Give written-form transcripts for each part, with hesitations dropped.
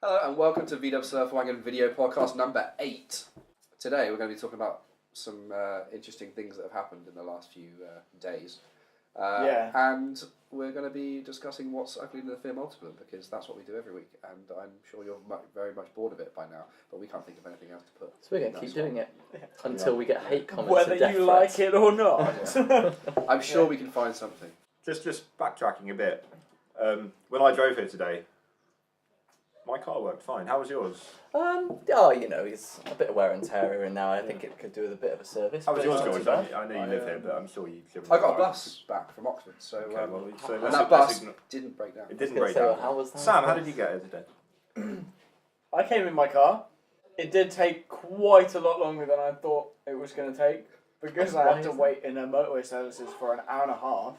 Hello and welcome to VW Surfwagon video podcast number 8. Today we're going to be talking about some interesting things that have happened in the last few days. And we're going to be discussing what's opening in the Fiat Multiplas because that's what we do every week, and I'm sure you're very much bored of it by now, but we can't think of anything else to put. So we're going to keep doing it until we get hate comments whether and death you threats. like it or not. I'm sure we can find something. Just backtracking a bit. When I drove here today, my car worked fine. How was yours? It's a bit of wear and tear here and now. I think it could do with a bit of a service. How was yours, George? George? I know you live here, but I'm sure you. I got a bus back from Oxford, so, and that bus didn't break down. It didn't break down. How was that? Sam, how did you get here today? I came in my car. It did take quite a lot longer than I thought it was going to take because I had to wait in a motorway services for an hour and a half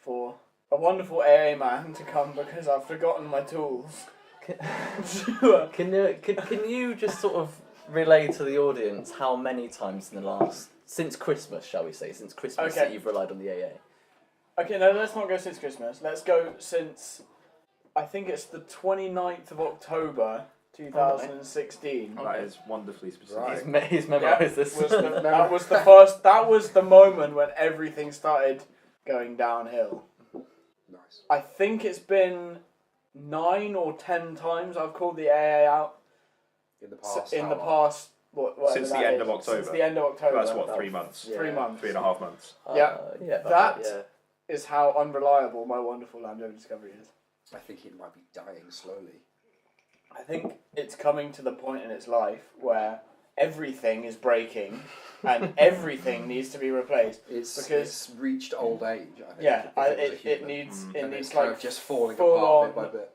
for a wonderful AA man to come because I've forgotten my tools. Can you just sort of relay to the audience how many times in the last, since Christmas, shall we say, that you've relied on the AA? Okay, no, let's not go since Christmas. Let's go since, I think it's the 29th of October, 2016. That is wonderfully specific. Right. He's memorised this. That was the moment when everything started going downhill. Nice. I think it's been 9 or 10 times I've called the AA out In the past. Since the end of October. Since the end of October. That's what, 3 months? Yeah. 3 months. 3.5 months. That is how unreliable my wonderful Land Rover Discovery is. I think it might be dying slowly. I think it's coming to the point in its life where everything is breaking and everything needs to be replaced. It's reached old age, I think. Yeah, it needs it's like kind of just falling full apart bit on by bit.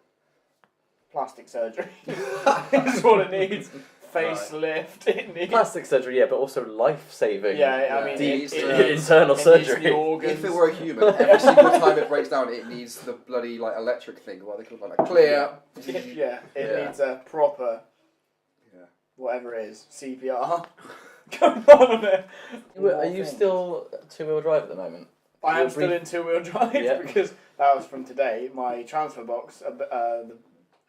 plastic surgery. Is what it needs. Facelift. It needs Plastic surgery, yeah, but also life-saving. Yeah, I mean, internal it surgery. needs the organs. If it were a human, every single time it breaks down, it needs the bloody electric thing. What they call it, clear. It needs a proper, whatever it is, CPR. Going on it. Are you still two-wheel drive at the moment? I am still in two-wheel drive because that was from today. My transfer box, the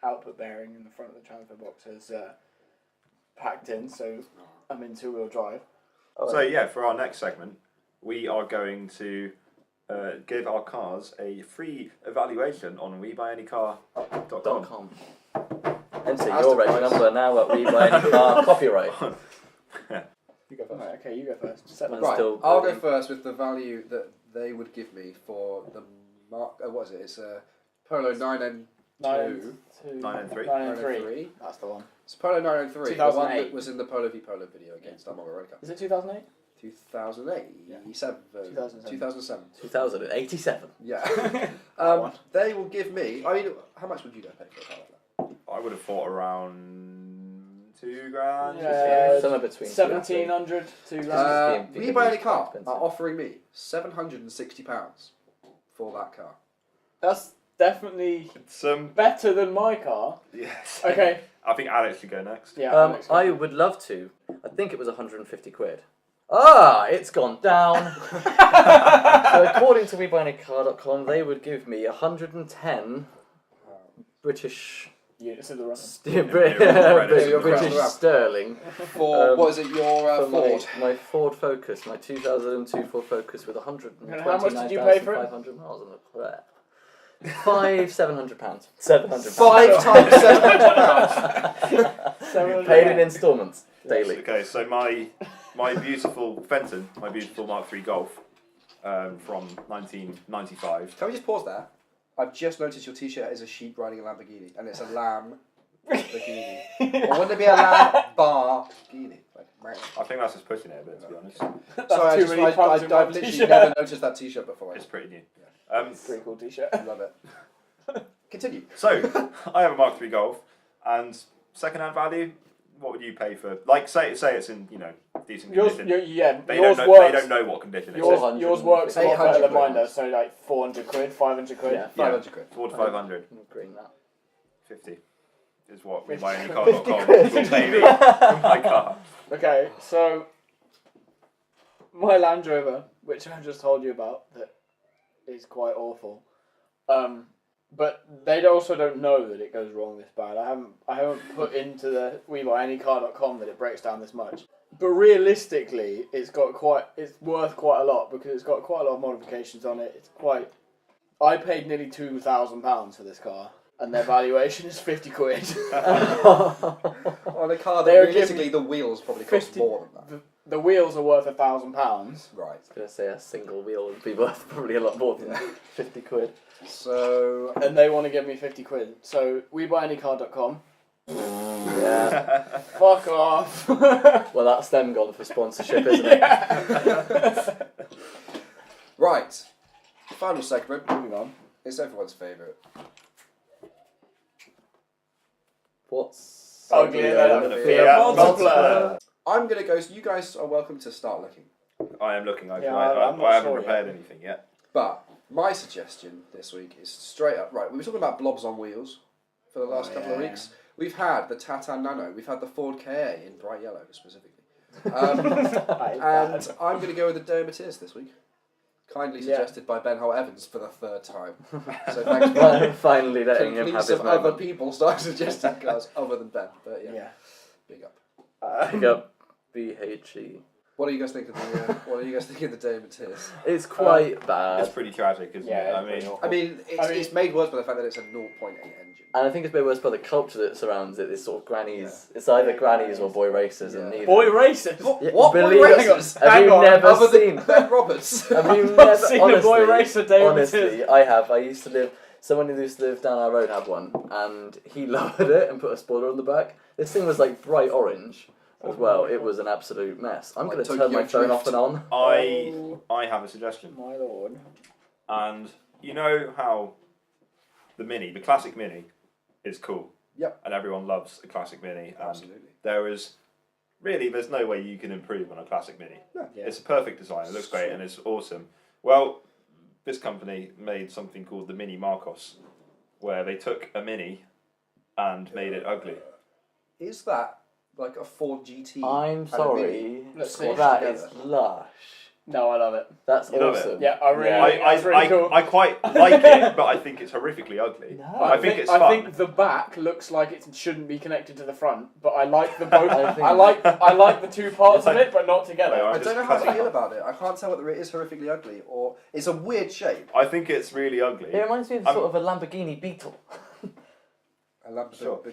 output bearing in the front of the transfer box has packed in, so I'm in two-wheel drive. So for our next segment, we are going to give our cars a free evaluation on WeBuyAnyCar.com. Enter your reg number now at WeBuyAnyCar. Copyright. You go first. Okay, you go first. Right, I'll go first with the value that they would give me for the what is it? It's a Polo 9N2. 9N3. 9N3. That's the one. It's Polo 9N3, the one that was in the Polo v Polo video against Amora Roca. Is it 2008? 2008? Yeah. 2007. 2087. Yeah. They will give me, how much would you go pay for a car like that? I would have thought around $2,000. Yeah, somewhere between 1,700 to WeBuyAnyCar are offering me £760 for that car. That's definitely better than my car. Yes. Okay. I think Alex should go next. Yeah. I would love to. I think it was 150 quid. It's gone down. So according to WeBuyAnyCar.com, they would give me 110 British. Units of the run. British sterling. For what is it? Your Ford? My Ford Focus, my 2002 Ford Focus with 129,500 And how much did you pay for it? miles on it. £700. 700. 5 times £700. Paid in instalments daily. Okay, so my beautiful Fenton, my beautiful Mark III Golf, from 1995. Can we just pause there? I've just noticed your T-shirt is a sheep riding a Lamborghini, and it's a lamb Lamborghini. Or wouldn't it be a Lamborghini? I think that's just pushing it a bit, to be honest. Sorry, I've literally never noticed that T-shirt before. It's pretty new. It's a pretty cool T-shirt. I love it. Continue. So, I have a Mark III Golf, and second-hand value, what would you pay for? Like, say it's in decent condition. They don't know what condition it's in. Yours works a lot better than mine does. So like 400 quid, 500 quid. Yeah, 500 quid. 400 to 500. I'm agreeing that. 50 is what WeBuyAnyCar.com will pay me for my car. Okay, so my Land Rover, which I just told you about, that is quite awful. But they also don't know that it goes wrong this bad. I haven't put into the WeBuyAnyCar.com that it breaks down this much. But realistically, it's worth quite a lot because it's got quite a lot of modifications on it. I paid nearly £2,000 for this car, and their valuation is 50 quid. On a car that realistically the wheels probably cost more than that. The wheels are worth £1,000. Right. I was going to say a single wheel would be worth probably a lot more than 50 quid. So... And they want to give me 50 quid. So, WeBuyAnyCar.com. Yeah. Fuck off. Well, that's them gone for sponsorship, isn't it? Right. Final segment. Moving on. It's everyone's favourite. What's Uglier than a Fiat Fiat Multiplas. I'm going to go... So you guys are welcome to start looking. I am looking. I I'm not haven't sure prepared yet. anything yet. But my suggestion this week is straight up... Right, we were talking about blobs on wheels for the last couple of weeks. We've had the Tata Nano. We've had the Ford Ka in bright yellow, specifically. And I'm going to go with the Dermatis this week. Kindly suggested by Ben Howell Evans for the third time. So thanks for finally letting him have his some other moment. people start suggesting cars other than Ben. But yeah. Big up. Pick up BHE. What do you guys think of the Dermatis? It's quite bad. It's pretty tragic, isn't it? I mean, it's made worse by the fact that it's a 0.8 engine. And I think it's made worse by the culture that surrounds it. This sort of grannies. Yeah. It's either grannies or boy racers, and neither. Boy racers. What believe boy it. racers? Have you never seen Ben Roberts? Have you I've never seen honestly, a boy racer, David? Honestly, I have. I used to live. Someone who used to live down our road had one, and he lowered it and put a spoiler on the back. This thing was like bright orange as well. It was an absolute mess. I'm going to turn my phone off and on. I have a suggestion. My lord. And you know how the classic Mini, is cool. Yep. And everyone loves a classic Mini. Absolutely. There's no way you can improve on a classic Mini. No. Yeah. It's a perfect design. It looks great and it's awesome. Well, this company made something called the Mini Marcos, where they took a Mini and made it ugly. Is that like a Ford GT? I'm sorry. Let's see. That is lush. No, I love it. That's You love awesome. Yeah, I really. That's really cool. I quite like it, but I think it's horrifically ugly. No. I think it's fun. I think the back looks like it shouldn't be connected to the front, but I like the both. I like the two parts of it, but not together. I don't know how to feel about it. I can't tell whether it is horrifically ugly or it's a weird shape. I think it's really ugly. It reminds me of sort of a Lamborghini Beetle. A Lamborghini.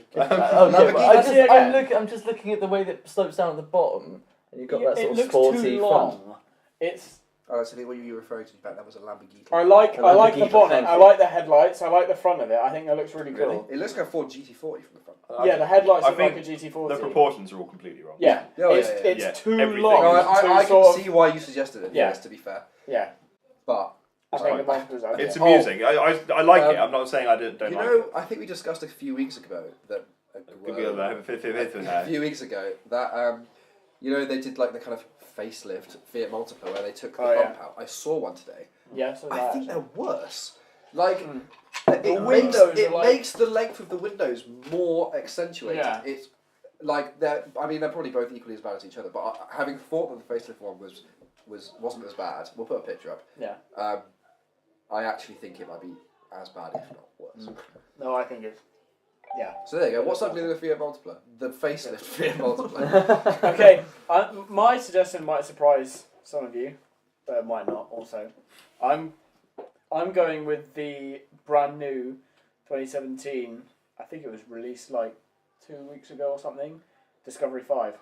Okay, I'm just looking at the way that it slopes down at the bottom, and you've got that sort of sporty front. It's. Oh, that's the thing. What you were referring to? In fact, that was a Lamborghini. I like the bonnet. Lamborghini. I like the headlights. I like the front of it. I think that looks really Really? cool. It looks like a Ford GT40 from the front. Yeah, the headlights I look like a think GT40. The proportions are all completely wrong. Yeah, Yeah, it's too everything. long. No, I can see why you suggested it. Yeah. Yes, to be fair. Yeah, But I think the Multiplas are. It's amusing. I like it. I'm not saying I don't you like know, it. I think we discussed a few weeks ago that A a few weeks ago that they did like the kind of facelift Fiat Multipla where they took the bump out. I saw one today. Yeah, so I think they're worse. Like windows makes the length of the windows more accentuated. Yeah. It's like they're probably both equally as bad as each other. But having thought that the facelift one wasn't as bad, we'll put a picture up. Yeah. I actually think it might be as bad, if not worse. No, I think it's. Yeah. So there you go. What's uglier than the Fiat Multipla? The facelift Fiat Multipla. Okay, my suggestion might surprise some of you, but it might not. Also, I'm going with the brand new 2017. I think it was released like 2 weeks ago or something. Discovery 5.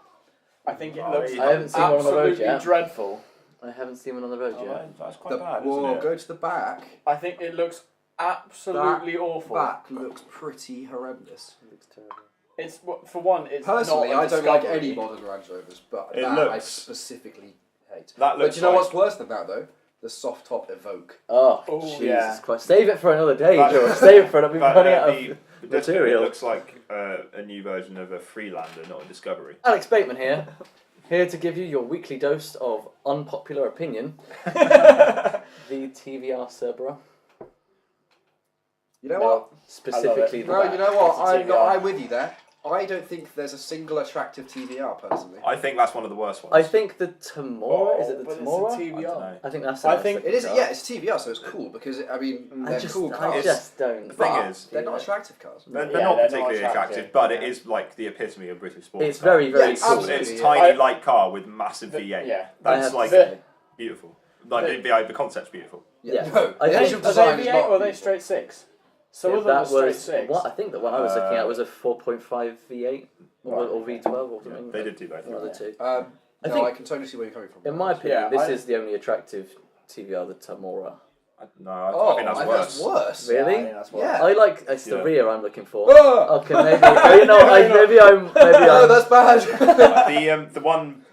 I think it looks I haven't seen one on the road absolutely yet. dreadful. I haven't seen one on the road yet. That's quite bad, isn't Well, it? go to the back. I think it looks absolutely awful. Back looks pretty horrendous. It looks terrible. It's for one. It's Personally, not a I don't like Discovery. any modern Range Rovers, but It that I looks- specifically hate. That But looks you know like- what's worse than that though? The soft top Evoque. Oh, Oh, Jesus yeah. Christ. Save it for another day, That- George. Save it for another. We've But, running out the of Discovery material. looks like a new version of a Freelander, not a Discovery. Alex Bateman here to give you your weekly dose of unpopular opinion. The TVR Cerberus. You know what? Specifically the I love No, back. you know what? It's a I'm TVR. with you there. I don't think there's a single attractive TVR personally. I think that's one of the worst ones. I think the Tamora, is it the but Tamora? It's a TVR. I think that's I think it is. Yeah, it's TVR, so it's cool because they're cool cars. I just don't. The thing is, they're not attractive cars. They're not particularly attractive, but it is like the epitome of British sports. It's very, very cool. It's a tiny light car with massive V8. Yeah, that's like beautiful. Like the concept's beautiful. Yeah. No, I the think- actual Are design they is V8 not or are they beautiful. straight six? Some of them that are straight was six. what I think the one I was looking at was a 4.5 V8 or V12 or something. They did do both. One of the two. I think- can totally see where you're coming from. In my opinion, Yeah, this is the only attractive TVR, the Tamora. No, I think that's worse. worse. Really? Yeah, I think that's what- Yeah. I like it's the Yeah. rear I'm looking for. Oh, Okay, maybe maybe I'm no, that's bad.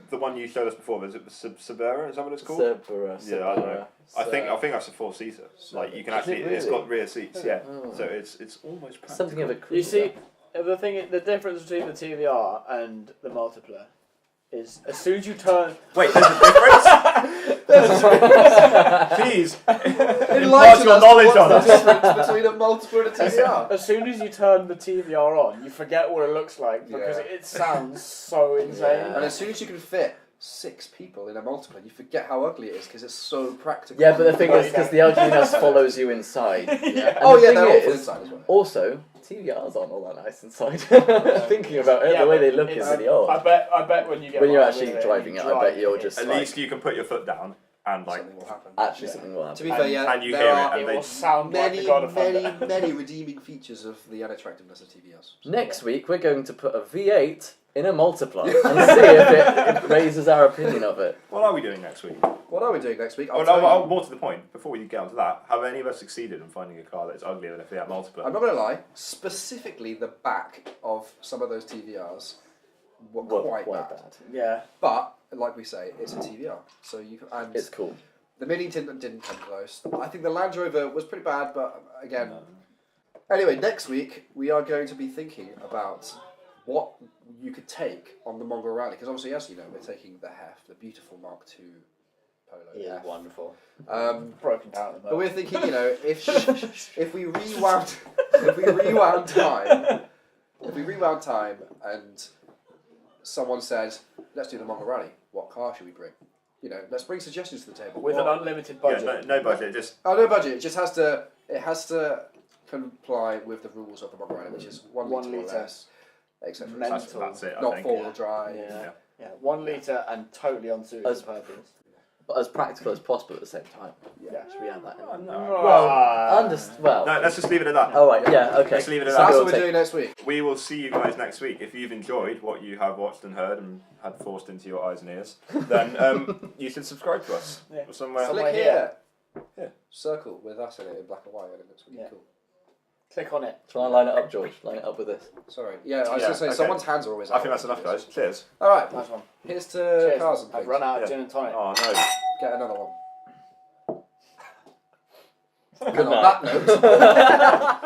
The one you showed us before, was it the Sabera? Is that what it's called? Cerberus. Yeah, I don't know. I think that's a 4-seater. Like you can actually, it's got rear seats. Yeah, so it's almost practical. Something of a You see, the difference between the TVR and the Multipla is as soon as you turn. Wait, there's a difference. Please, impart your knowledge on What's us. the difference between a multiple and a TVR? As soon as you turn the TVR on, you forget what it looks like because Yeah. it sounds so insane. And as soon as you can fit 6 people in a multiple, you forget how ugly it is because it's so practical. Yeah, but the thing is, because the ugliness follows you inside. Yeah. And Oh the yeah, thing they're awful is, inside as well. Also, TVRs aren't all that nice inside. Thinking about it, Yeah, the way but they look is it's- really odd. I bet when you get When you're one actually with driving you it, I bet drive you're it, just At like, least you can put your foot down and like. Something will happen. actually something will To happen. be fair, yeah, and you there hear are it, it and will sound like the many, God of Thunder. many redeeming features of the unattractiveness of TVRs. Next week, we're going to put a V8 in a Multipla and see if it raises our opinion of it. What are we doing next week? What are we doing next week? Oh, no, more to the point. Before we get onto that, have any of us succeeded in finding a car that's uglier than a Fiat Multipla? I'm not going to lie, specifically the back of some of those TVRs were quite bad. Yeah. But, like we say, it's a TVR. So you can, and It's cool. the Mini didn't come close. I think the Land Rover was pretty bad, but again. Anyway, next week we are going to be thinking about what you could take on the Mongrel Rally. Because obviously, as you know, we're taking the Hef, the beautiful Mark II Polo. Yeah, Hef. wonderful. But Broken down at the we're moment. thinking, if we rewound time, and someone said, "Let's do the Mongrel Rally. What car should we bring?" Let's bring suggestions to the table. With an unlimited budget. Yeah, no budget. Just no budget. It just has to. It has to comply with the rules of the Mongrel Rally, which is 1 1 litre or litre. less, etc. Mental. that's it. I Not think. 4-wheel drive. Yeah. Yeah, 1 litre and totally unsuited As- for purpose. But as practical as possible at the same time. Yeah. Should we add that in? Well, No, let's just leave it at that. Oh, right, yeah, okay. Let's leave it at So that. that's we'll what we're take- doing next week. We will see you guys next week. If you've enjoyed what you have watched and heard and had forced into your eyes and ears, then you should subscribe to us Yeah. somewhere. Somewhere Click here. Yeah. Circle with us in it in black and white, and it looks really Yeah. cool. click on it. Try and line it up, George. Line it up with this. Sorry. Yeah, I was Yeah, going to say, okay. someone's hands are always out. I think that's enough, guys. Cheers. All right, Nice one. here's to Cheers. cars and I've things. run out of Yeah. gin and tonic. Oh no. Get another one. Good And on night. that note...